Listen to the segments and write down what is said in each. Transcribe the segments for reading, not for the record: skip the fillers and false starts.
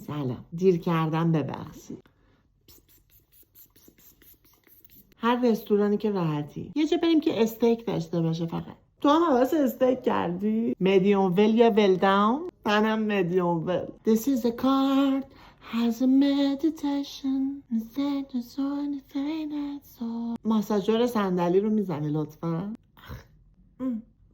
سلام، دیر کردم ببخشید. هر رستورانی که راحتی. یه جا بریم که استیک داشته باشه فقط. تو هم حواس استیک کردی؟ medium well یا well down؟ منم medium well. This is a card has a meditation instead of anything that's all. ماساژور صندلی رو میزنی لطفا؟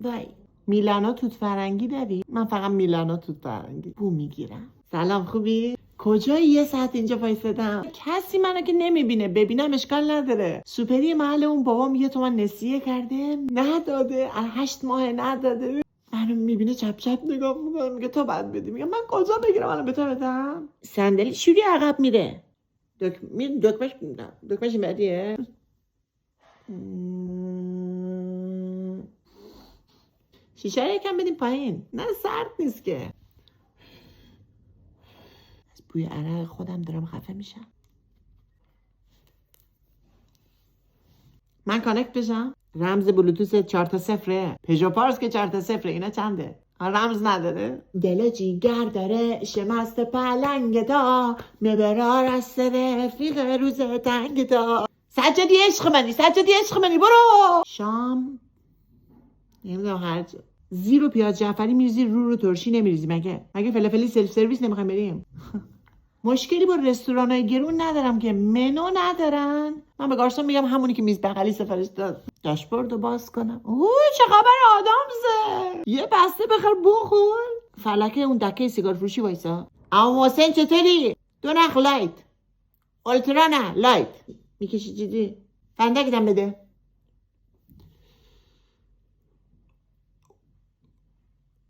وای. میلانا توت فرنگی داری؟ من فقط میلانا توت فرنگی بو میگیرم. سلام، خوبی؟ کجایی؟ یه ساعت اینجا وایسادم. کسی منو که نمیبینه، ببینم اشکال نداره. سوپری محل اون بابام یه تومن نسیه کرده نداده، 8 ماه نداده. منو میبینه چپ چپ نگاه میکنه، میگه تو بعد بدی. میگه من کجا بگیرم الان به تو بدم؟ صندلی شوری عقب میره. دکمهش این بعدیه. شیشه رو یکم بدیم پایین. نه سرد نیست که. از بوی عرق خودم دارم خفه میشم. من کانکت بشم. رمز بلوتوث 4 تا 0. پژو پارس که 4 تا 0. اینا چنده؟ رمز نداره. دل جیگر داره شمست پلنگ دا مبرار از سر رفیق روز تنگ دا. سجادی عشق منی برو. شام نمیدونم هر جا. زیر و پیاز جعفری میریزی رو ترشی نمیریزی مگه فلافلی سلف سرویس نمیخوایم بریم؟ مشکلی با رستورانای گرون ندارم که منو ندارن. من به گارسون میگم همونی که میز بغلی سفارش داد. داشبوردو باز کنم. چه خبر آدامزه؟ یه بسته بخر بخور. فلکه اون دکه سیگار فروشی وایسا. اما محسن چطوری؟ 2 نخ لایت. اولترا نه لایت. میکشی جدی؟ فندکتم بده.